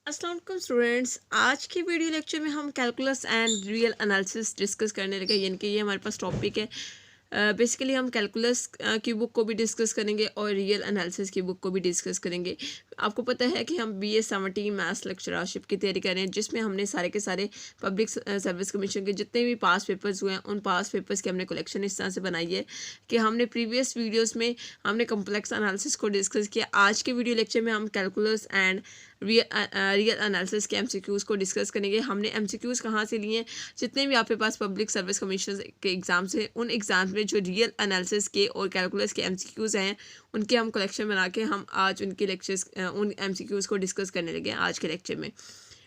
अस्सलाम वालेकुम स्टूडेंट्स। आज की वीडियो लेक्चर में हम calculus and real analysis discuss करने लगे, यानी कि ये हमारे पास टॉपिक है। बेसिकली हम कैलकुलस की बुक को भी डिस्कस करेंगे और रियल एनालिसिस की बुक को भी डिस्कस करेंगे। आपको पता है कि हम BA 17 मैथ्स लेक्चरशिप की तैयारी कर रहे हैं, जिसमें हमने सारे के सारे पब्लिक सर्विस कमीशन के जितने भी पास पेपर्स हुए हैं उन पास पेपर्स की हमने कलेक्शन इस तरह से बनाई है कि हमने प्रीवियस वीडियोस में हमने कम्प्लेक्स एनालिसिस को डिस्कस किया। आज के वीडियो लेक्चर में हम कैलकुलस एंड रियल एनालिसिस के MCQs को डिस्कस करेंगे। हमने MCQs कहाँ से लिए हैं? जितने भी आपके पास पब्लिक सर्विस कमीशन के एग्जाम्स हैं उन एग्जाम्स में जो रियल एनालिसिस के और कैलकुलस के MCQs हैं उनके हम कलेक्शन बना के हम आज उनके लेक्चर्स उन MCQs को डिस्कस करने लगे आज के लेक्चर में।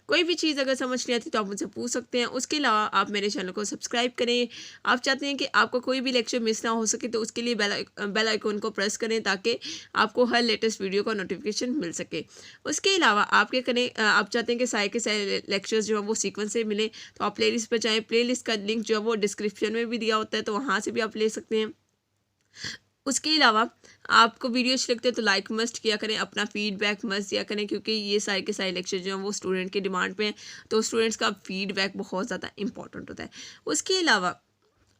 कोई भी चीज़ अगर समझ नहीं आती तो आप मुझसे पूछ सकते हैं। उसके अलावा आप मेरे चैनल को सब्सक्राइब करें। आप चाहते हैं कि आपको कोई भी लेक्चर मिस ना हो सके तो उसके लिए बेल आइकन को प्रेस करें ताकि आपको हर लेटेस्ट वीडियो का नोटिफिकेशन मिल सके। उसके अलावा आप क्या करें, आप चाहते हैं कि सारे के सारे लेक्चर्स जो है वो सीक्वेंस से मिले तो आप प्लेलिस्ट पर जाएँ। प्लेलिस्ट का लिंक जो है वो डिस्क्रिप्शन में भी दिया होता है, तो वहाँ से भी आप ले सकते हैं। उसके अलावा आपको वीडियो अच्छी लगती है तो लाइक मस्ट किया करें, अपना फीडबैक मस्ट दिया करें, क्योंकि ये सारे के सारे लेक्चर जो हैं वो स्टूडेंट की डिमांड पे हैं, तो स्टूडेंट्स का फीडबैक बहुत ज़्यादा इंपॉर्टेंट होता है। उसके अलावा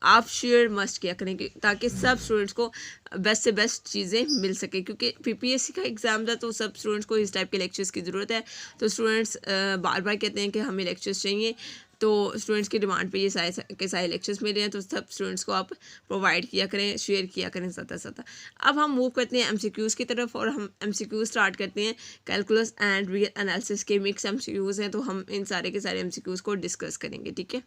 आप शेयर मस्ट किया करें ताकि सब स्टूडेंट्स को बेस्ट से बेस्ट चीज़ें मिल सके, क्योंकि PPSC का एग्ज़ाम था तो सब स्टूडेंट्स को इस टाइप के लेक्चर्स की ज़रूरत है। तो स्टूडेंट्स बार बार कहते हैं कि हमें लेक्चर्स चाहिए, तो स्टूडेंट्स की डिमांड पे ये सारे के सारे लेक्चर्स मिल रहे हैं, तो सब स्टूडेंट्स को आप प्रोवाइड किया करें, शेयर किया करें ज़्यादा से ज़्यादा। अब हम मूव करते हैं MCQs की तरफ और हम MCQ स्टार्ट करते हैं। कैलकुलस एंड रियल एनालिसिस के मिक्स MCQs हैं, तो हम इन सारे के सारे MCQs को डिस्कस करेंगे, ठीक है।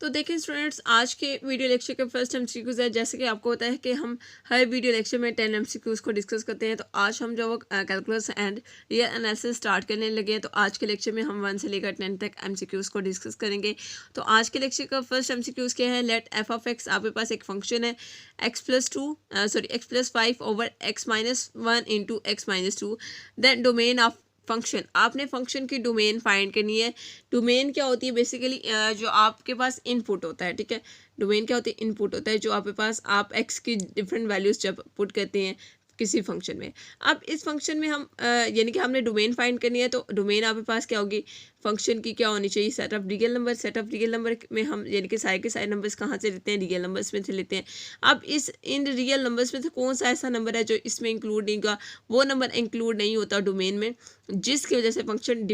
तो देखिए स्टूडेंट्स, आज के वीडियो लेक्चर का फर्स्ट MCQs है। जैसे कि आपको होता है कि हम हर वीडियो लेक्चर में 10 MCQs को डिस्कस करते हैं, तो आज हम जो वो calculus and real analysis start करने लगे हैं। तो आज के लेक्चर में हम 1 से लेकर 10 तक MCQs को डिस्कस करेंगे। तो आज के लेक्चर का फर्स्ट MCQs क्या है? लेट f ऑफ x, आपके पास एक फंक्शन है x+5 over x-1 into x-2, then domain of function. आपने फंक्शन की डोमेन फाइंड करनी है। डोमेन क्या होती है? बेसिकली जो आपके पास इनपुट होता है, ठीक है। डोमेन क्या होती है? इनपुट होता है जो आपके पास आप x की डिफरेंट वैल्यूज जब पुट करते हैं किसी फंक्शन में। अब इस फंक्शन में हम यानी कि हमने डोमेन फाइंड करनी है, तो डोमेन आपके पास क्या होगी? फंक्शन की क्या होनी चाहिए? Set of real number. Set of real number में हम यानी कि सारे के सारे नंबर्स कहाँ से लेते हैं? रियल नंबर्स में से लेते हैं। अब इन रियल नंबर्स में से कौन सा ऐसा नंबर है जो इसमें इंक्लूड नहीं होगा? वो नंबर इंक्लूड नहीं होता डोमेन में जिसकी वजह से फंक्शन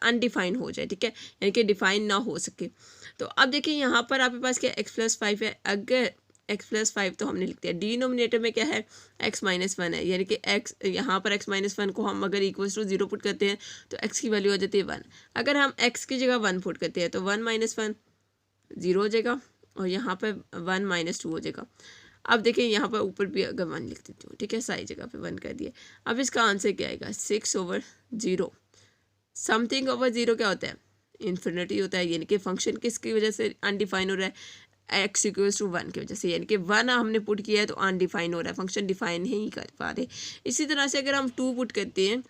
अनडिफाइन हो जाए, ठीक है, यानी कि डिफाइन ना हो सके। तो अब देखिए यहाँ पर आपके पास क्या x+5 है। अगर x+5 तो हमने लिख दिया, डिनोमिनेटर में क्या है? x-1 है, यानी कि x यहाँ पर x-1 को हम अगर इक्वल्स टू 0 पुट करते हैं तो x की वैल्यू हो जाती है 1। अगर हम x की जगह 1 पुट करते हैं तो 1 - 1 0 हो जाएगा और यहाँ पर 1 - 2 हो जाएगा। अब देखिए यहाँ पर ऊपर भी अगर 1 लिख देती हूँ, ठीक है, सारी जगह पे 1 कर दिया। अब इसका आंसर क्या आएगा? 6/0। समथिंग ओवर 0 क्या होता है? इन्फिनिटी होता है, यानी कि फंक्शन किसकी वजह से अनडिफाइन हो रहा है? x=1 की वजह से, यानी कि 1 हमने पुट किया है तो अनडिफाइन हो रहा है, फंक्शन डिफाइन नहीं कर पा रहे। इसी तरह से अगर हम 2 पुट करते हैं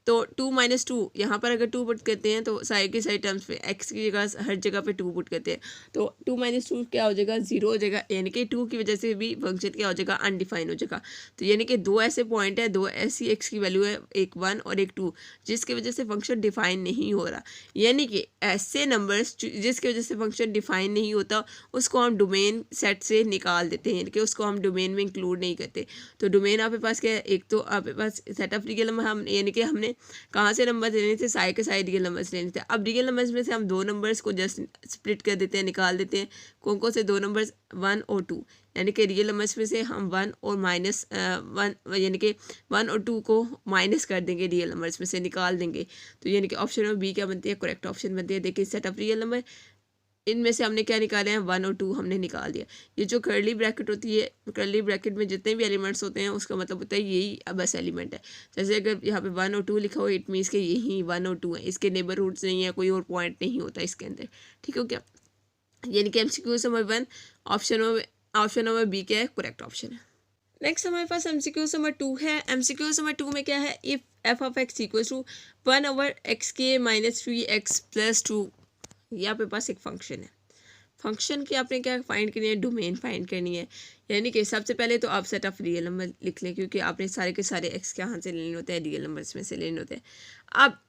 तो 2 - 2, यहाँ पर अगर 2 पुट करते हैं तो साइड के साइड टर्म्स पे x की जगह हर जगह पे 2 पुट करते हैं तो 2 - 2 क्या हो जाएगा? 0 हो जाएगा, यानी कि 2 की वजह से भी फंक्शन क्या हो जाएगा? अनडिफाइन हो जाएगा। तो यानी कि दो ऐसे पॉइंट है, दो ऐसी x की वैल्यू है, एक 1 और एक 2, जिसकी वजह से फंक्शन डिफाइन नहीं हो रहा। यानी कि ऐसे नंबर्स जिसकी वजह से फंक्शन डिफाइन नहीं होता उसको हम डोमेन सेट से निकाल देते हैं, यानी कि उसको हम डोमेन में इंक्लूड नहीं करते। तो डोमेन आपके पास क्या है? एक तो आपके पास सेट ऑफ रियल नंबर, हम यानी कि हमने कहाँ से नंबर लेने थे? सारे के सारे रियल नंबर्स लेने थे। अब रियल नंबर्स में से हम 2 नंबर्स को जस्ट स्प्लिट कर देते हैं, निकाल देते हैं। कौन कौन से 2 नंबर्स? 1 और 2, यानी कि रियल नंबर्स में से हम 1 और -1 यानी कि 1 और 2 को माइनस कर देंगे, रियल नंबर्स में से निकाल देंगे। तो यानी कि ऑप्शन नंबर बी क्या बनती है? करेक्ट ऑप्शन बनती है। देखिए सेट ऑफ रियल नंबर, इनमें से हमने क्या निकाले हैं? 1 और 2 हमने निकाल दिया। ये जो कर्ली ब्रैकेट होती है, कर्ली ब्रैकेट में जितने भी एलिमेंट्स होते हैं उसका मतलब होता है यही बस एलिमेंट है। जैसे अगर यहाँ पे 1 और 2 लिखा हो, इट मीन्स कि यही 1 और 2 है, इसके नेबरहुड्स नहीं है, कोई और पॉइंट नहीं होता इसके अंदर, ठीक हो क्या? यानी कि MCQ number 1, option number B क्या है? करेक्ट ऑप्शन है। नेक्स्ट हमारे पास MCQ नंबर 2 है। MCQ नंबर 2 में क्या है? If f of x equal to 1/(x k - 3x + 2), ये आपके पास एक फंक्शन है। फंक्शन की आपने क्या फाइंड करनी है? डोमेन फाइंड करनी है। यानी कि सबसे पहले तो आप सेट ऑफ रियल नंबर लिख लें, क्योंकि आपने सारे के सारे x के यहाँ से लेने होते हैं, रियल नंबर्स में से लेने होते हैं। अब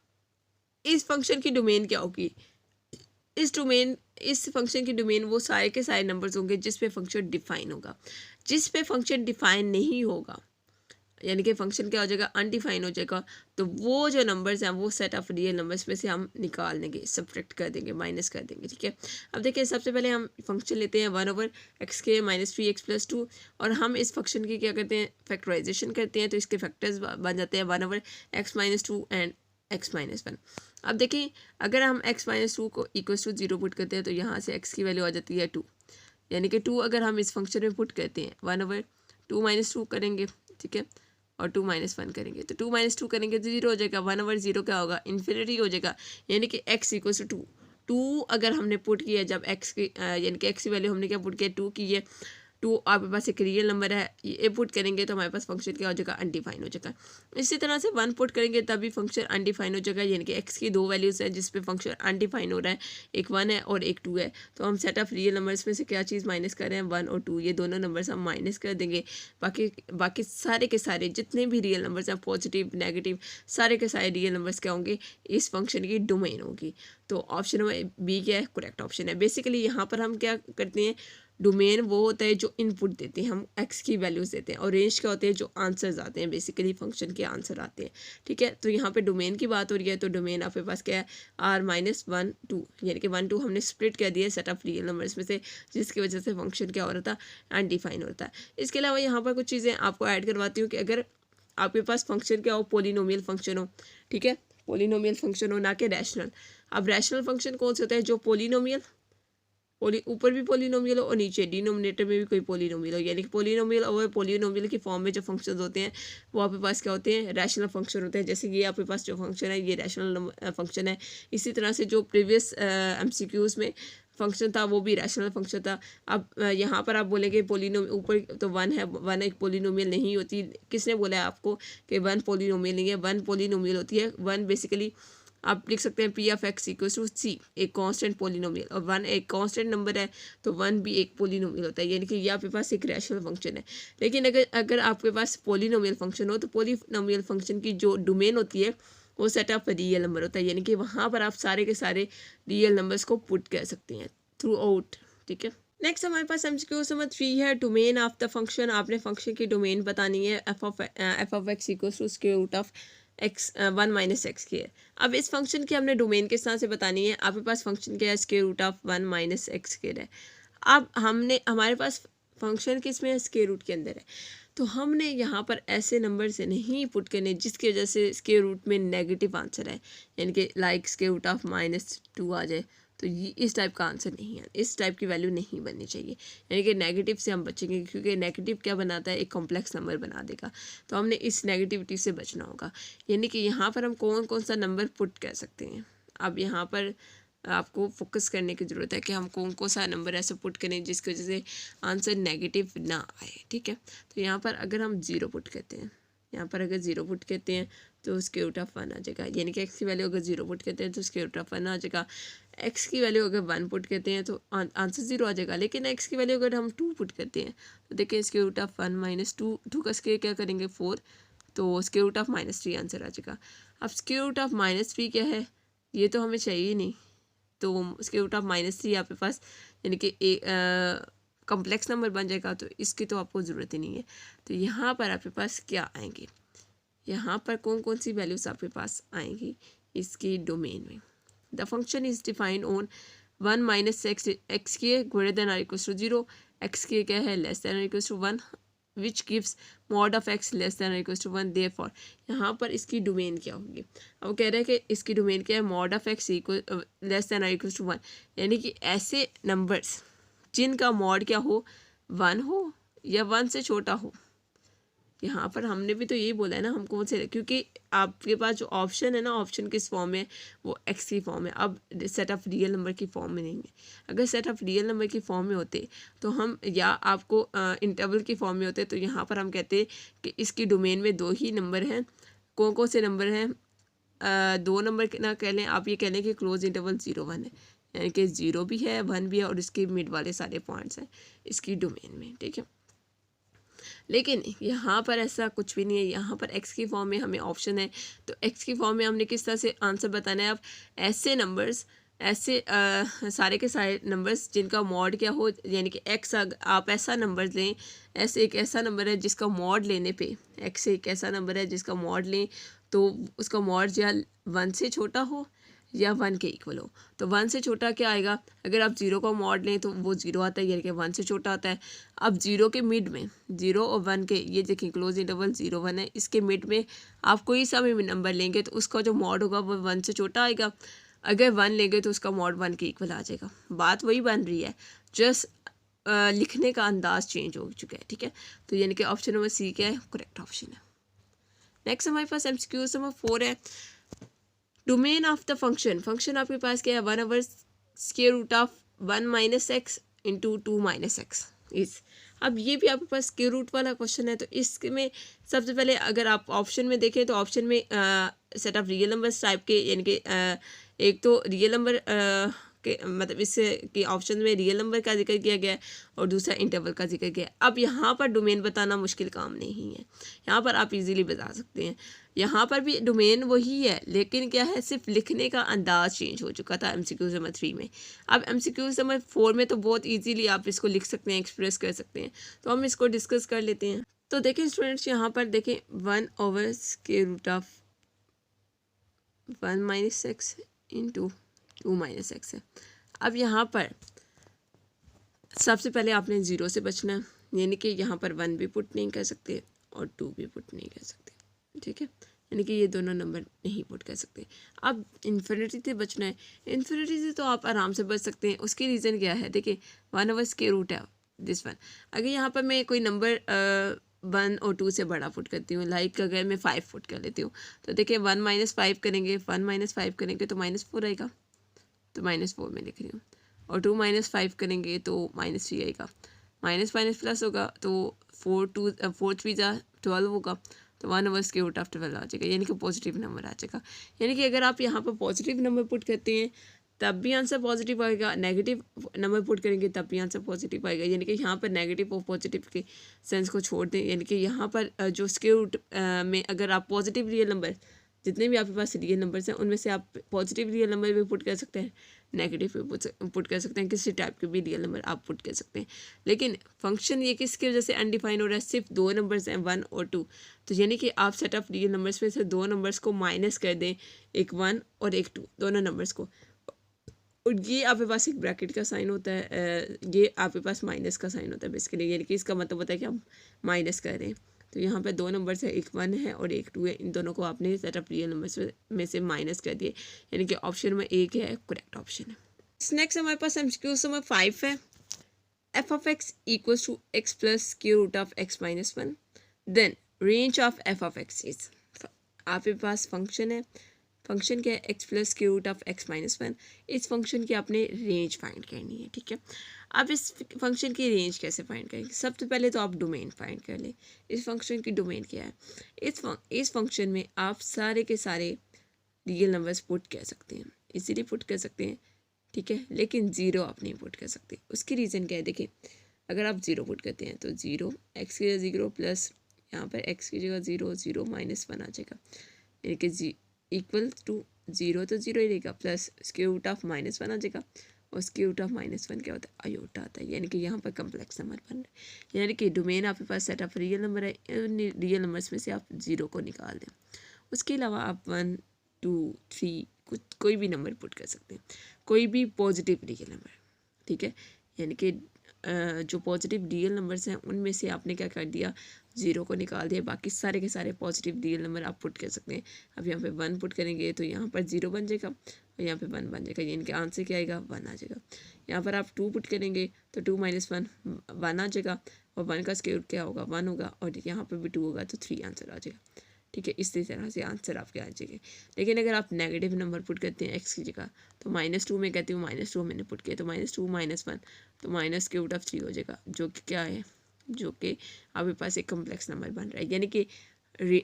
इस फंक्शन की डोमेन क्या होगी, इस फंक्शन की डोमेन वो सारे के सारे नंबर्स होंगे जिस पे फंक्शन डिफाइन होगा। जिस पे फंक्शन डिफाइन नहीं होगा, यानी कि फंक्शन क्या हो जाएगा, अनडिफाइन हो जाएगा, तो वो जो नंबर्स हैं वो सेट ऑफ रियल नंबर्स में से हम निकाल देंगे, सब्ट्रैक्ट कर देंगे, माइनस कर देंगे। ठीक है, अब देखिए सबसे पहले हम फंक्शन लेते हैं 1/x² - 3x+2 और हम इस फंक्शन की क्या करते हैं, फैक्टराइजेशन करते हैं। तो इसके फैक्टर्स बन जाते हैं 1/x - 2 एंड x - 1। अब देखिए अगर हम x - 2 को = 0 पुट करते हैं तो यहाँ से x की वैल्यू आ जाती है 2, यानी कि 2 अगर हम इस फंक्शन में पुट करते हैं 1/2 - 2 करेंगे, ठीक है, और 2 - 1 करेंगे तो 2 - 2 करेंगे तो 0 हो जाएगा, 1/0 क्या होगा, इन्फिनिटी हो जाएगा, यानी कि x = 2। 2 अगर हमने पुट किया, जब x की यानी कि x की वैल्यू हमने क्या पुट किया, 2 की है, 2 आपके पास एक रियल नंबर है, ये पुट करेंगे तो हमारे पास फंक्शन क्या हो जाएगा, अनडिफाइन हो जाएगा। इसी तरह से 1 पुट करेंगे तभी फंक्शन अनडिफाइन हो जाएगा, यानी कि x की 2 वैल्यूज़ हैं जिस पे फंक्शन अनडिफाइन हो रहा है, एक 1 है और एक 2 है। तो हम सेट ऑफ रियल नंबर्स में से क्या चीज़ माइनस कर रहे हैं, 1 और 2, ये दोनों नंबर्स हम माइनस कर देंगे। बाकी सारे के सारे जितने भी रियल नंबर्स हैं, पॉजिटिव नेगेटिव, सारे के सारे रियल नंबर्स क्या होंगे, इस फंक्शन की डोमेन होगी। तो ऑप्शन नंबर बी क्या है, करेक्ट ऑप्शन है। बेसिकली यहाँ पर हम क्या करते हैं, डोमेन वो होता है जो इनपुट देते हैं, हम x की वैल्यूज़ देते हैं, और रेंज क्या होते हैं, जो आंसर्स आते हैं, बेसिकली फंक्शन के आंसर आते हैं। ठीक है, तो यहाँ पे डोमेन की बात हो रही है, तो डोमेन आपके पास क्या है, r - 1 2, यानी कि 1 2 हमने स्प्लिट कर दिया सेट ऑफ रियल नंबर्स में से, जिसकी वजह से फंक्शन क्या हो रहा था, अनडिफाइन होता है। इसके अलावा यहाँ पर कुछ चीज़ें आपको ऐड करवाती हूँ कि अगर आपके पास फंक्शन क्या हो, पोलिनोमियल फंक्शन हो, ठीक है, पोलिनोमियल फंक्शन हो, ना कि रैशनल। अब रैशनल फंक्शन कौन से होता है, जो पोलिनोमियल ऊपर भी पोलिनोमियल हो और नीचे डिनोमिनेटर में भी कोई पोलिनोमियल हो, यानी कि पोलिनोमियल और पोलिनोमियल की फॉर्म में जो फंक्शंस होते हैं वो आपके पास क्या होते हैं, रैशनल फंक्शन होते हैं। जैसे ये आपके पास जो फंक्शन है ये रैशनल फंक्शन है। इसी तरह से जो प्रीवियस MCQs में फंक्शन था वो भी रैशनल फंक्शन था। अब यहाँ पर आप बोलेंगे पोलिनोमियल ऊपर तो 1 है, 1 एक पोलिनोमियल नहीं होती। किसने बोला है आपको कि 1 पोलिनोमियल नहीं है, 1 पोलिनोमियल होती है। 1 बेसिकली आप लिख सकते हैं p(x) = c, एक कांस्टेंट पोलिनोमियल, और 1 एक कांस्टेंट नंबर है तो 1 भी एक पोलिनोमियल होता है, यानी कि ये आपके पास एक रैशनल फंक्शन है। लेकिन अगर आपके पास पोलिनोमियल फंक्शन हो तो पोलिनोमियल फंक्शन की जो डोमेन होती है वो सेट ऑफ रियल नंबर होता है, यानी कि वहाँ पर आप सारे के सारे रियल नंबर्स को पुट कर सकते हैं थ्रू आउट। ठीक है, नेक्स्ट हमारे पास MCQ नंबर 3 है, डोमेन ऑफ द फंक्शन। आपने फंक्शन की डोमेन बतानी है, f(x) = (1 - x) की है। अब इस फंक्शन की हमने डोमेन किस तरह से बतानी है, आपके पास फंक्शन क्या है, (1 - x) है। अब हमारे पास फंक्शन किस में है, स्क्वायर रूट के अंदर है, तो हमने यहाँ पर ऐसे नंबर से नहीं पुट करने जिसकी वजह से स्क्वायर रूट में नेगेटिव आंसर है, यानी कि लाइक (-2) आ जाए, तो ये इस टाइप का आंसर नहीं है, इस टाइप की वैल्यू नहीं बननी चाहिए, यानी कि नेगेटिव से हम बचेंगे, क्योंकि नेगेटिव क्या बनाता है, एक कॉम्प्लेक्स नंबर बना देगा। तो हमने इस नेगेटिविटी से बचना होगा, यानी कि यहाँ पर हम कौन कौन सा नंबर पुट कर सकते हैं। अब यहाँ पर आपको फोकस करने की ज़रूरत है कि हम कौन कौन सा नंबर ऐसे पुट करें जिसकी वजह से आंसर नेगेटिव ना आए। ठीक है, तो यहाँ पर अगर हम 0 पुट करते हैं, यहाँ पर अगर 0 पुट करते हैं तो (√1) आ जाएगा, यानी कि x की वैल्यू अगर 0 पुट करते हैं तो (√1) आ जाएगा। x की वैल्यू अगर 1 पुट करते हैं तो आंसर 0 आ जाएगा, लेकिन x की वैल्यू अगर हम 2 पुट करते हैं तो देखिए (√1 - 2) 2 का स्क्वायर क्या करेंगे 4, तो (−3) आंसर आ जाएगा। अब (−3) क्या है, ये तो हमें चाहिए नहीं, तो (−3) आपके पास यानी कि कॉम्प्लेक्स नंबर बन जाएगा, तो इसकी तो आपको ज़रूरत ही नहीं है। तो यहाँ पर आपके पास क्या आएंगे, यहाँ पर कौन कौन सी वैल्यूज़ आपके पास आएंगी इसकी डोमेन में। The function is defined on 1 - x के > 0, x के क्या है <= 1, which gives mod of x <= 1, therefore यहाँ पर इसकी डोमेन क्या होगी। अब कह रहे हैं कि इसकी डोमेन क्या है, mod of x <= 1, यानी कि ऐसे नंबर्स जिनका मॉड क्या हो, 1 हो या 1 से छोटा हो। यहाँ पर हमने भी तो यही बोला है ना, हम कौन से, क्योंकि आपके पास जो ऑप्शन है ना, ऑप्शन किस फॉर्म में, वो x की फॉर्म है, अब सेट ऑफ रियल नंबर की फॉर्म में नहीं है। अगर सेट ऑफ रियल नंबर की फॉर्म में होते तो हम, या आपको इंटरवल की फॉर्म में होते, तो यहाँ पर हम कहते कि इसकी डोमेन में 2 ही नंबर हैं। कौन कौन से नंबर हैं, 2 नंबर ना कह लें, आप ये कह लें कि क्लोज इंटरवल 0 1 है, यानी कि 0 भी है 1 भी है और इसके मिड वाले सारे पॉइंट्स हैं इसकी डोमेन में। ठीक है, लेकिन यहाँ पर ऐसा कुछ भी नहीं है, यहाँ पर एक्स की फॉर्म में हमें ऑप्शन है, तो एक्स की फॉर्म में हमने किस तरह से आंसर बताना है। अब ऐसे नंबर्स, ऐसे सारे के सारे नंबर्स जिनका मॉड क्या हो, यानी कि एक्स, आप ऐसा नंबर लें, ऐसे एक ऐसा नंबर है जिसका मॉड लेने पे, एक्स एक ऐसा नंबर है जिसका मॉड लें तो उसका मॉड या 1 से छोटा हो या 1 के इक्वल हो। तो 1 से छोटा क्या आएगा, अगर आप 0 का मॉड लें तो वो 0 आता है, यानी कि 1 से छोटा आता है। अब 0 के मिड में, 0 और 1 के, ये देखें क्लोज इंटरवल 0 1 है, इसके मिड में आप कोई सा भी नंबर लेंगे तो उसका जो मॉड होगा वो 1 से छोटा आएगा। अगर 1 लेंगे तो उसका मॉड 1 के इक्वल आ जाएगा। बात वही बन रही है, जस्ट लिखने का अंदाज चेंज हो चुका है, ठीक है। तो यानी कि ऑप्शन नंबर सी क्या है, करेक्ट ऑप्शन है। नेक्स्ट हमारे पास MCQ नंबर 4 है, domain of the function. Function आपके पास क्या है, 1/√1 minus x into 2 minus x इस। अब ये भी आपके पास स्क्वायर रूट वाला क्वेश्चन है, तो इसमें सबसे पहले अगर आप ऑप्शन में देखें तो ऑप्शन में set of real numbers type के, यानी कि एक तो रियल नंबर के मतलब इससे कि ऑप्शन में रियल नंबर का जिक्र किया गया है और दूसरा इंटरवल का जिक्र किया है। अब यहाँ पर डोमेन बताना मुश्किल काम नहीं है, यहाँ पर आप इजीली बता सकते हैं। यहाँ पर भी डोमेन वही है, लेकिन क्या है, सिर्फ लिखने का अंदाज चेंज हो चुका था MCQ नंबर 3 में। अब MCQ नंबर 4 में तो बहुत इजीली आप इसको लिख सकते हैं, एक्सप्रेस कर सकते हैं। तो हम इसको डिस्कस कर लेते हैं। तो देखें स्टूडेंट्स, यहाँ पर देखें 1/√1 minus x into 2 minus x है। अब यहाँ पर सबसे पहले आपने 0 से बचना है, यानी कि यहाँ पर 1 भी पुट नहीं कर सकते और 2 भी पुट नहीं कर सकते, ठीक है। यानी कि ये दोनों नंबर नहीं पुट कर सकते। अब इन्फिनिटी से बचना है, इन्फिनिटी से तो आप आराम से बच सकते हैं। उसकी रीज़न क्या है, देखिए 1/√1 है दिस वन। अगर यहाँ पर मैं कोई नंबर 1 और 2 से बड़ा पुट करती हूँ, लाइक अगर मैं 5 पुट कर लेती हूँ, तो देखिए 1 - 5 करेंगे, 1 - 5 करेंगे तो -4 आएगा, तो -4 में लिख रही हूँ। और 2 - 5 करेंगे तो -3 आएगा, माइनस माइनस प्लस होगा तो 4 3 12 होगा, तो 1/√12 आ जाएगा, यानी कि पॉजिटिव नंबर आ जाएगा। यानी कि अगर आप यहाँ पर पॉजिटिव नंबर पुट करते हैं तब भी आंसर पॉजिटिव आएगा, नेगेटिव नंबर पुट करेंगे तब भी आंसर पॉजिटिव आएगा। यानी कि यहाँ पर नेगेटिव और पॉजिटिव के सेंस को छोड़ दें, यानी कि यहाँ पर जो स्क्वायर रूट में अगर आप पॉजिटिव रियल नंबर, जितने भी आपके पास रियल नंबर्स हैं उनमें से आप पॉजिटिव रियल नंबर भी पुट कर सकते हैं, नेगेटिव भी पुट कर सकते हैं, किसी टाइप के भी रियल नंबर आप पुट कर सकते हैं। लेकिन फंक्शन ये किसकी वजह से अनडिफाइन हो रहा है, सिर्फ 2 नंबर्स हैं 1 और 2। तो यानी कि आप सेट ऑफ रियल नंबर्स में से 2 नंबर्स को माइनस कर दें, एक 1 और एक 2, दोनों नंबर्स को, और ये आपके पास एक ब्रैकेट का साइन होता है, ये आपके पास माइनस का साइन होता है बेसिकली, यानी कि इसका मतलब होता है कि हम माइनस कर रहे हैं। तो यहाँ पे 2 नंबर्स है, एक 1 है और एक 2 है, इन दोनों को आपने सेट ऑफ रियल नंबर्स में से माइनस कर दिए, यानी कि ऑप्शन में एक है करेक्ट ऑप्शन है। नेक्स्ट हमारे पास MCQ नंबर 5 है, f(x) = x + (x - 1) then range of f(x) is. आपके पास फंक्शन है, फंक्शन क्या है, x + (x - 1). इस फंक्शन की आपने रेंज फाइंड करनी है, ठीक है। अब इस फंक्शन की रेंज कैसे फाइंड करेंगे, सबसे पहले तो आप डोमेन फाइंड कर लें। इस फंक्शन की डोमेन क्या है, इस फंक्शन में आप सारे के सारे रियल नंबर्स पुट कर सकते हैं, इजीली पुट कर सकते हैं, ठीक है, लेकिन 0 आप नहीं पुट कर सकते। उसकी रीज़न क्या है, देखिए अगर आप 0 पुट करते हैं तो 0 x की जगह 0 प्लस यहाँ पर x की जगह 0 0 - 1 आ जाएगा, यानी कि इक्वल टू 0 तो 0 ही रहेगा, प्लस (-1) आ जाएगा, और (-1) क्या होता है, आयोटा आता है, यानी कि यहाँ पर कम्प्लेक्स नंबर बन रहा है। यानी कि डोमेन आपके पास सेट ऑफ रियल नंबर है, रियल नंबर्स में से आप 0 को निकाल दें। उसके अलावा आप 1 2 3 कोई भी नंबर पुट कर सकते हैं, कोई भी पॉजिटिव रियल नंबर, ठीक है। यानी कि जो पॉजिटिव रियल नंबर्स हैं उनमें से आपने क्या कर दिया, 0 को निकाल दिया, बाकी सारे के सारे पॉजिटिव रियल नंबर आप पुट कर सकते हैं। अब यहाँ पे 1 पुट करेंगे तो यहाँ पर 0 बन जाएगा और यहाँ पे 1 बन जाएगा, यानी कि आंसर क्या आएगा, 1 आ जाएगा। यहाँ पर आप 2 पुट करेंगे तो 2 - 1 1 आ जाएगा, और 1 का स्क्वायर रूट क्या होगा, 1 होगा, और यहाँ पर भी 2 होगा तो 3 आंसर आ जाएगा, ठीक है। इसी तरह से आंसर आपके आ जाएंगे। लेकिन अगर आप नेगेटिव नंबर पुट करते हैं x की जगह, तो -2 में कहती हूँ, -2 मैंने पुट किया तो -2 - 1 तो (-3) हो जाएगा, जो कि क्या है, जो कि आपके पास एक कम्प्लेक्स नंबर बन रहा है। यानी कि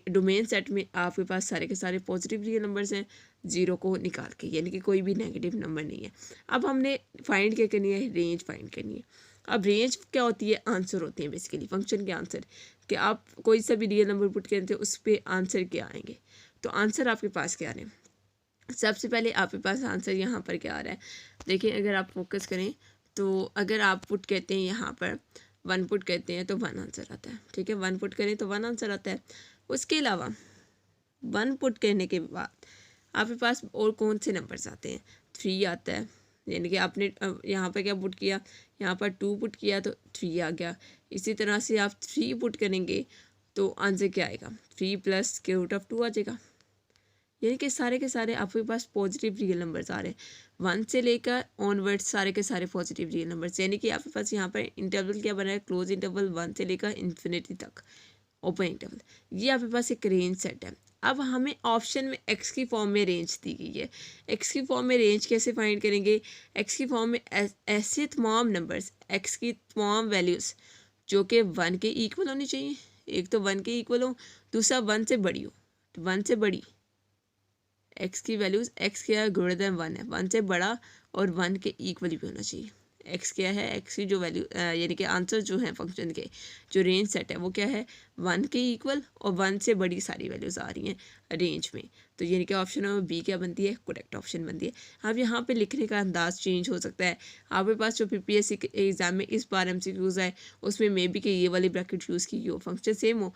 डोमेन सेट में आपके पास सारे के सारे पॉजिटिव रियल नंबर्स हैं 0 को निकाल के, यानी कि कोई भी नेगेटिव नंबर नहीं है। अब हमने फाइंड क्या करनी है, रेंज फाइंड करनी है। अब रेंज क्या होती है, आंसर होते हैं बेसिकली फंक्शन के आंसर, कि आप कोई सा भी रियल नंबर पुट करते हैं उस पर आंसर क्या आएंगे। तो आंसर आपके पास क्या आ रहे हैं, सबसे पहले आपके पास आंसर यहाँ पर क्या आ रहा है, देखिए अगर आप फोकस करें तो अगर आप पुट कहते हैं यहाँ पर 1 पुट कहते हैं तो 1 आंसर आता है, ठीक है, 1 पुट करें तो 1 आंसर आता है। उसके अलावा 1 पुट करने के बाद आपके पास और कौन से नंबर्स आते हैं, 3 आता है, यानी कि आपने यहाँ पर क्या पुट किया, यहाँ पर 2 पुट किया तो 3 आ गया। इसी तरह से आप 3 पुट करेंगे तो आंसर क्या आएगा, 3 प्लस के रूट ऑफ 2 आ जाएगा। यानी कि सारे के सारे आपके पास पॉजिटिव रियल नंबर्स आ रहे हैं, 1 से लेकर ऑनवर्ड्स सारे के सारे पॉजिटिव रियल नंबर्स, यानी कि आपके पास यहाँ पर इंटरवल क्या बना है, क्लोज इंटरवल 1 से लेकर इन्फिनिटी तक ओपन इंटरवल, ये आपके पास एक रेंज सेट है। अब हमें ऑप्शन में एक्स की फॉर्म में रेंज दी गई है, एक्स की फॉर्म में रेंज कैसे फाइंड करेंगे, एक्स की फॉर्म में ऐसे तमाम नंबर्स, एक्स की तमाम वैल्यूज़ जो कि 1 के इक्वल होनी चाहिए, एक तो 1 के इक्वल हो, दूसरा 1 से बड़ी हो, तो 1 से बड़ी एक्स की वैल्यूज़, एक्स क्या है ग्रेटर देन 1 है, 1 से बड़ा और 1 के इक्वल भी होना चाहिए। एक्स क्या है, एक्स की जो वैल्यू यानी कि आंसर जो है फंक्शन के जो रेंज सेट है वो क्या है, 1 के इक्वल और 1 से बड़ी सारी वैल्यूज़ आ रही हैं रेंज में। तो यानी कि ऑप्शन में बी क्या बनती है, करेक्ट ऑप्शन बनती है। अब यहाँ पे लिखने का अंदाज चेंज हो सकता है, आपके पास जो पीपीएससी के एग्ज़ाम में इस बार एमसीक्यूज़ आए उसमें मे बी कि ये वाली ब्रैकेट यूज़ की हो, फंक्शन सेम हो,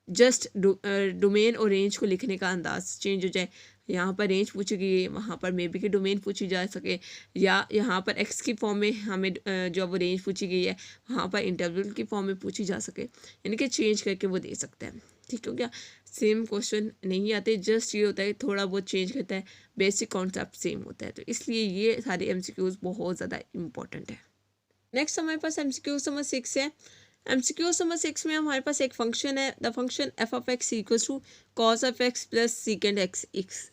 जस्ट डोमेन और रेंज को लिखने का अंदाज चेंज हो जाए। यहाँ पर रेंज पूछी गई है, वहाँ पर मे बी की डोमेन पूछी जा सके, या यहाँ पर एक्स की फॉर्म में हमें जो वो रेंज पूछी गई है वहाँ पर इंटरवल की फॉर्म में पूछी जा सके, यानी कि चेंज करके वो दे सकता है। ठीक हो गया, सेम क्वेश्चन नहीं आते, जस्ट ये होता है थोड़ा बहुत चेंज करता है, बेसिक कॉन्सेप्ट सेम होता है। तो इसलिए ये सारे एमसीक्यूज बहुत ज़्यादा इंपॉर्टेंट है। नेक्स्ट हमारे पास एमसीक्यू नंबर 6 है। एमसीक्यू नंबर 6 में हमारे पास एक फंक्शन है, the function f of x equals to cos of x plus secant x x.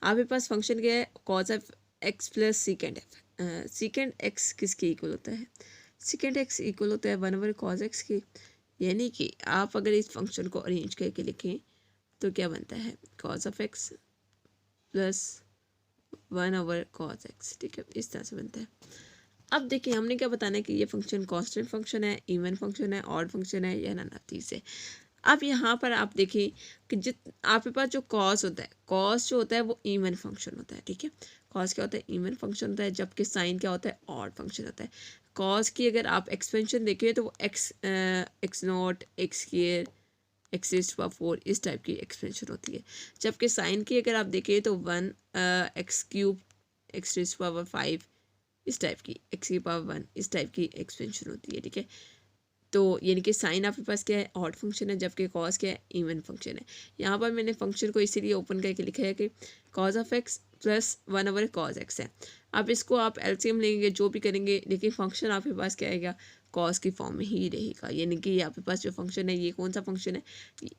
आपके पास फंक्शन क्या है, cos of x plus secant x. Secant x किसके इक्वल होता है, सीकेंड एक्स इक्वल होता है 1/cos कॉस एक्स के। यानी कि आप अगर इस फंक्शन को अरेंज करके लिखें तो क्या बनता है, cos of x plus 1/cos cos x, ठीक है, इस तरह से बनता है। अब देखिए हमने क्या बताना है कि ये फंक्शन कांस्टेंट फंक्शन है, इवन फंक्शन है, ऑड फंक्शन है या नन ऑफ दीस है। अब यहाँ पर आप देखिए कि जित आपके पास जो कॉस होता है, कॉस जो होता है वो इवन फंक्शन होता है, ठीक है, कॉस क्या होता है, इवन फंक्शन होता है, जबकि साइन क्या होता है, ऑड फंक्शन होता है। कॉस की अगर आप एक्सपेंशन देखिए तो वो x naught, x square, x raised to power 4 इस टाइप की एक्सपेंशन होती है। जबकि साइन की अगर आप देखें तो 1 x cube, x raised to power 5 इस टाइप की, एक्स की पावर 1 इस टाइप की एक्सपेंशन होती है, ठीक है। तो यानी कि साइन आपके पास क्या है, ऑड फंक्शन है, जबकि कॉस क्या है, इवन फंक्शन है। यहाँ पर मैंने फंक्शन को इसीलिए ओपन करके लिखा है कि cos of x plus 1/cos x है। अब इसको आप एलसीएम लेंगे जो भी करेंगे, लेकिन फंक्शन आपके पास क्या आएगा, कॉस की फॉर्म में ही रहेगा। यानी कि आपके पास जो फंक्शन है ये कौन सा फंक्शन है,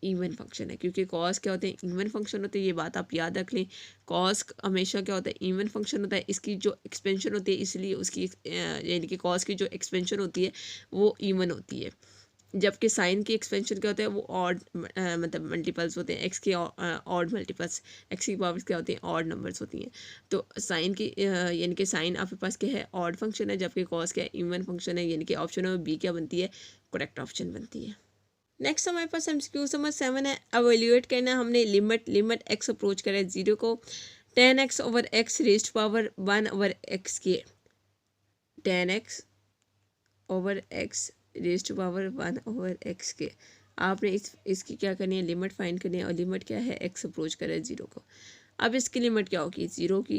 इवन फंक्शन है, क्योंकि कॉस क्या होते हैं, इवन फंक्शन होते हैं, ये बात आप याद रख लें। कॉस हमेशा क्या होता है, इवन फंक्शन होता है, इसकी जो एक्सपेंशन होती है इसलिए उसकी यानी कि कॉस की जो एक्सपेंशन होती है वो इवन होती है, जबकि साइन की एक्सपेंशन क्या होता है वो ऑड मतलब मल्टीपल्स होते हैं, एक्स के ऑड मल्टीपल्स, एक्स की पावर्स क्या होती हैं, ऑड नंबर्स होती हैं। तो साइन की यानी कि साइन आपके पास क्या है, ऑड फंक्शन है, जबकि कॉस क्या है, इवन फंक्शन है, यानी कि ऑप्शन में बी क्या बनती है, करेक्ट ऑप्शन बनती है। नेक्स्ट हमारे पास एमसीक्यू नंबर 7 है, एवेल्यूएट करना हमने लिमिट एक्स अप्रोच करा है 0 को, 10x over x raised to power 1/x के, 10x over x raised to power 1/x के। आपने इसकी क्या करनी है, लिमिट फाइंड करनी है, और लिमिट क्या है, एक्स अप्रोच करे 0 को। अब इसकी लिमिट क्या होगी, 0 की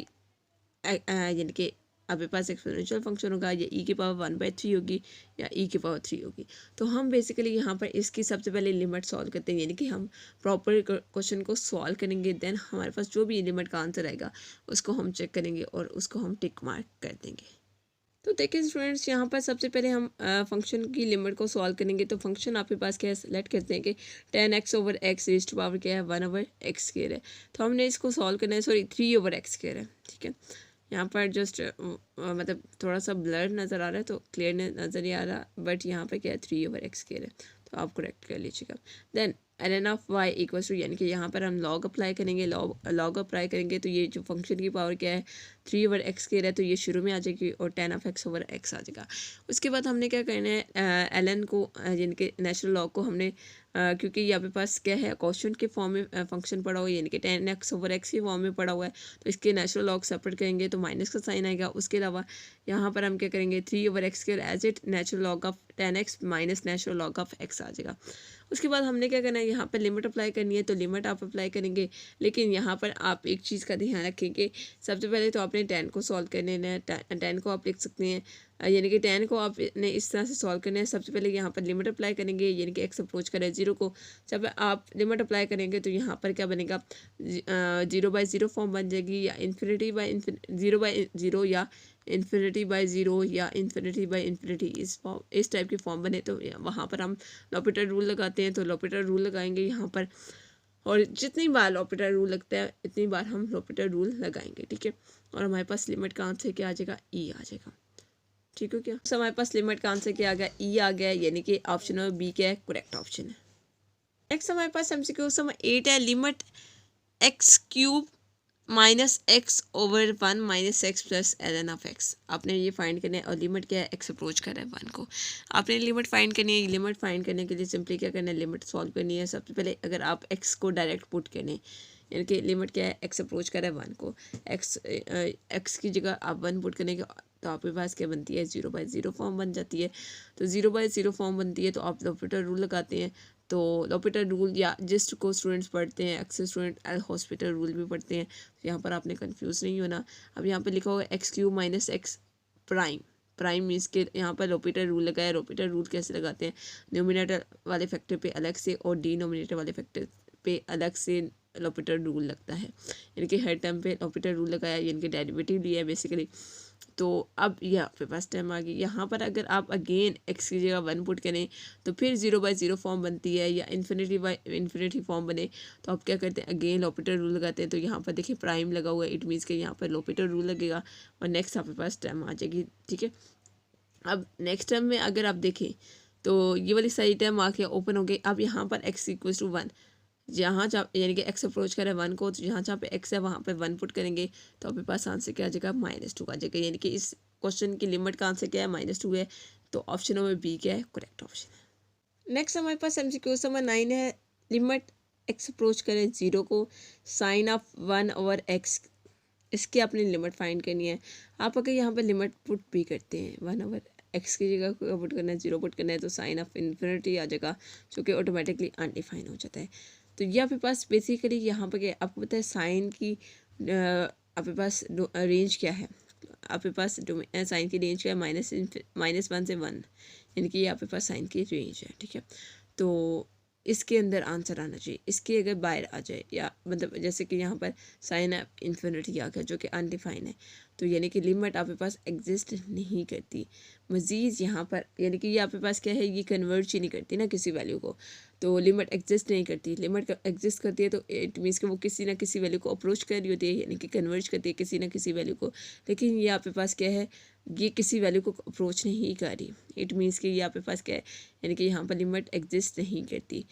यानी कि आपके पास एक्सपोनेंशियल फंक्शन होगा, या ई की पावर 1/3 होगी या ई की पावर 3 होगी। तो हम बेसिकली यहाँ पर इसकी सबसे पहले लिमिट सॉल्व करते हैं, यानी कि हम प्रॉपर क्वेश्चन को सॉल्व करेंगे, देन हमारे पास जो भी लिमिट का आंसर आएगा उसको हम चेक करेंगे और उसको हम टिक मार्क कर देंगे। तो देखिए स्टूडेंट्स, यहाँ पर सबसे पहले हम फंक्शन की लिमिट को सॉल्व करेंगे। तो फंक्शन आपके पास क्या है, सेलेक्ट करते हैं कि 10x over x raised to power क्या है, 1/x स्क्वायर है। तो हमने इसको सॉल्व करना है, सॉरी 3/x स्क्वायर है, ठीक है। यहाँ पर जस्ट मतलब थोड़ा सा ब्लर नज़र आ रहा है तो क्लियर नज़र नहीं आ रहा, बट यहाँ पर क्या है 3/x स्क्वायर है, तो आप करेक्ट कर लीजिएगा। Then ln of y equals to, यानी कि यहाँ पर हम log अप्लाई करेंगे, log अप्लाई करेंगे तो ये जो फंक्शन की पावर क्या है 3/x के रहा है, तो ये शुरू में आ जाएगी और tan ऑफ x/x आ जाएगा। उसके बाद हमने क्या करना है, ln को यानी कि नेचुरल लॉग को हमने क्योंकि यहाँ पे पास क्या है क्वेश्चन के फॉर्म में फंक्शन पड़ा हुआ है, यानी कि tan x/x के फॉर्म में पड़ा हुआ है, तो इसके नेचुरल लॉग सेपरेट करेंगे तो माइनस का साइन आएगा। उसके अलावा यहाँ पर हम क्या करेंगे 3/x के as it natural log of tan x minus natural log of x आ जाएगा। उसके बाद हमने क्या करना है, यहाँ पर लिमिट अप्लाई करनी है, तो लिमिट आप अप्लाई करेंगे, लेकिन यहाँ पर आप एक चीज़ का ध्यान रखेंगे। सबसे पहले तो आपने tan को सॉल्व करने है, tan को आप लिख सकते हैं, यानी कि tan को आपने इस तरह से सॉल्व करना है। सबसे पहले यहाँ पर लिमिट अप्लाई करेंगे, यानी कि x अप्रोच करे 0 को, जब आप लिमिट अप्लाई करेंगे तो यहाँ पर क्या बनेगा 0/0 फॉर्म बन जाएगी, या इन्फिनिटी बाई 0/0 या इन्फिनिटी बाई 0 या इन्फिनिटी बाई इन्फिनिटी, इस टाइप की फॉर्म बने तो वहाँ पर हम लॉपिटर रूल लगाते हैं। तो लॉपिटर रूल लगाएंगे यहाँ पर, और जितनी बार लॉपिटर रूल लगता है इतनी बार हम लॉपिटर रूल लगाएंगे, ठीक है। और हमारे पास लिमिट का आंसर क्या आ जाएगा, ई आ जाएगा, ठीक है क्या। तो हमारे पास लिमिट का आंसर क्या आ गया, ई आ गया, यानी कि ऑप्शन नंबर बी क्या है, करेक्ट ऑप्शन है। नेक्स्ट हमारे पास एमसीक्यू नंबर 8 है, limit x³ -x/1 -x plus ln of x। आपने ये फाइंड करना है, और लिमिट क्या है, x अप्रोच कर रहा है 1 को, आपने लिमिट फाइंड करनी है। लिमिट फाइंड करने के लिए सिंपली क्या करना है, लिमिट सॉल्व करनी है। सबसे पहले अगर आप x को डायरेक्ट पुट करें, यानी कि लिमिट क्या है, x अप्रोच कर रहा है 1 को, x की जगह आप 1 पुट करेंगे तो आपके पास क्या बनती है 0/0 फॉर्म बन जाती है। तो 0/0 फॉर्म बनती है तो आप लॉपिटर रूल लगाते हैं। तो लॉपिटर रूल या जिस को स्टूडेंट्स पढ़ते हैं, access student L hospital rule भी पढ़ते हैं, तो यहाँ पर आपने कंफ्यूज नहीं होना। अब यहाँ पे लिखा होगा x³ -x prime, prime means के यहाँ पर लॉपिटर रूल लगाया। लॉपिटर रूल कैसे लगाते हैं, न्यूमिनेटर वाले फैक्टर पे अलग से और डिनोमिनेटर वाले फैक्टर पे अलग से लॉपिटर रूल लगता है, यानी कि हर टर्म पे लॉपिटर रूल लगाया, यानी कि डेरिवेटिव लिया है बेसिकली। तो अब यहाँ पे पास टर्म आ गई। यहाँ पर अगर आप अगेन x की जगह 1 पुट करें तो फिर 0/0 फॉर्म बनती है, या इन्फिनिटी फॉर्म बने तो आप क्या करते हैं, अगेन लॉपिटर रूल लगाते हैं। तो यहाँ पर देखिए प्राइम लगा हुआ है, इट मीन्स के यहाँ पर लॉपिटर रूल लगेगा और नेक्स्ट आपके पास टर्म आ जाएगी, ठीक है। अब नेक्स्ट टर्म में अगर आप देखें तो ये वाली सारी टर्म आके ओपन हो गई। अब यहाँ पर x = 1, जहाँ यानी कि x अप्रोच करें 1 को, तो जहाँ पे x है वहाँ पे 1 पुट करेंगे तो आपके पास आंसर क्या आ जाएगा, -2 आ जाएगा। यानी कि इस क्वेश्चन की लिमिट का आंसर क्या है, -2 है। तो ऑप्शन नंबर बी क्या है, करेक्ट ऑप्शन है। नेक्स्ट हमारे पास एमसीक्यू नंबर 9 है, लिमिट x अप्रोच करें 0 को, साइन ऑफ 1/x, इसकी अपनी लिमिट फाइंड करनी है। आप अगर यहाँ पर लिमिट पुट भी करते हैं 1/x की जगह पुट करना है, 0 पुट करना है, तो साइन ऑफ इन्फिनिटी आ जाएगा, जो कि ऑटोमेटिकली अनडिफाइन हो जाता है। तो ये आपके पास बेसिकली यहाँ पर क्या आपको पता है, साइन की आपके पास रेंज क्या है, आपके पास साइन की रेंज क्या है, -1 से 1, यानी कि ये आपके पास साइन की रेंज है, ठीक है। तो इसके अंदर आंसर आना चाहिए, इसके अगर बाहर आ जाए, या मतलब जैसे कि यहाँ पर साइन ऑफ इन्फिनिटी आ गया जो कि अनडिफाइन है, तो यानी कि लिमिट आपके पास एग्जिस्ट नहीं करती। मज़ीद यहाँ पर यानी कि ये आपके पास क्या है, ये कन्वर्ट ही नहीं करती ना किसी वैल्यू को, तो लिमिट एग्जिस्ट नहीं करती। लिमिट एग्जिस्ट करती है तो इट मीन्स कि वो किसी ना किसी वैल्यू को अप्रोच कर रही होती है, यानी कि कन्वर्ट करती है किसी ना किसी वैल्यू को। लेकिन ये आपके पास क्या है, ये किसी वैल्यू को अप्रोच नहीं कर रही, इट मीन्स कि ये आपके पास क्या है, यानी कि यहाँ पर लिमिट एग्जिस्ट नहीं करती,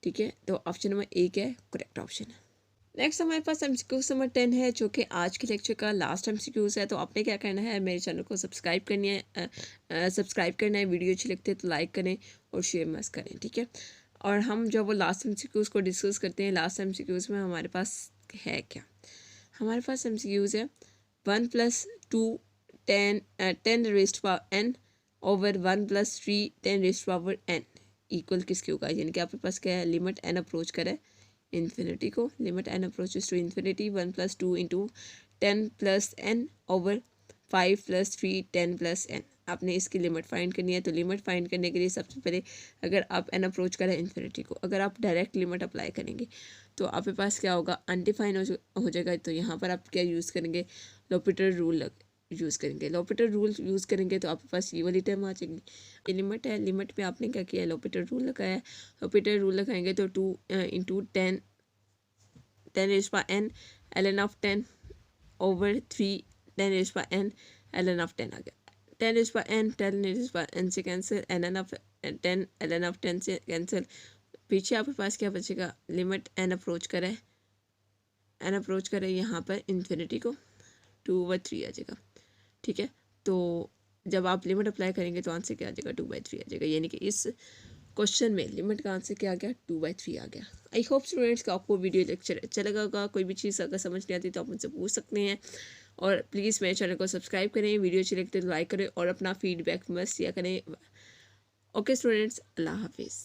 ठीक है। तो ऑप्शन नंबर ए क्या है, करेक्ट ऑप्शन है। नेक्स्ट हमारे पास एमसीक्यू नंबर 10 है, जो कि आज के लेक्चर का लास्ट एमसीक्यूज है। तो आपने क्या करना है, मेरे चैनल को सब्सक्राइब करनी है, सब्सक्राइब करना है, वीडियो अच्छी लगती है तो लाइक करें और शेयर मस्त करें, ठीक है। और हम जब वो लास्ट एमसीक्यूज को डिस्कस करते हैं, लास्ट एमसीक्यूज में हमारे पास है क्या, हमारे पास एमसीक्यूज है 1 + 2 10⁻n ओवर 1 + 3 10⁻n इक्वल किसके होगा, यानी कि आपके पास क्या है, लिमिट n अप्रोच करे इन्फिनिटी को, limit n approaches to infinity 1 + 2 × 10 + n over 5 + 3 10 + n। आपने इसकी लिमिट फाइंड करनी है। तो लिमिट फाइंड करने के लिए सबसे पहले अगर आप n अप्रोच करें इन्फिनिटी को, अगर आप डायरेक्ट लिमिट अप्लाई करेंगे तो आपके पास क्या होगा, अनडिफाइन हो जाएगा। तो यहाँ पर आप क्या यूज़ करेंगे, लॉपिटर रूल यूज़ करेंगे। लॉपिटर रूल यूज़ करेंगे तो आपके पास ये वाली टर्म आ जाएगी। ये लिमिट है, लिमिट पे आपने क्या किया, लॉपिटर रूल लगाया। लॉपिटर रूल लगाएंगे तो 2 × 10⁻n ln of 10 over 3 10⁻n ln of 10 आ गया। 10⁻n 10⁻n से cancel, ln of 10 ln of 10 से कैंसिल, पीछे आपके पास क्या बचेगा, लिमिट एन अप्रोच करे यहाँ पर इन्फिनिटी को 2/3 आ जाएगा, ठीक है। तो जब आप लिमिट अप्लाई करेंगे तो आंसर क्या आ जाएगा, 2/3 आ जाएगा, यानी कि इस क्वेश्चन में लिमिट का आंसर क्या आ गया, 2/3 आ गया। आई होप स्टूडेंट्स का आपको वीडियो लेक्चर अच्छा लगा होगा। कोई भी चीज़ अगर समझ नहीं आती तो आप मुझसे पूछ सकते हैं, और प्लीज़ मेरे चैनल को सब्सक्राइब करें, वीडियो अच्छी लगती है तो लाइक करें और अपना फीडबैक मस्त दिया करें। ओके स्टूडेंट्स, अल्लाह हाफिज़।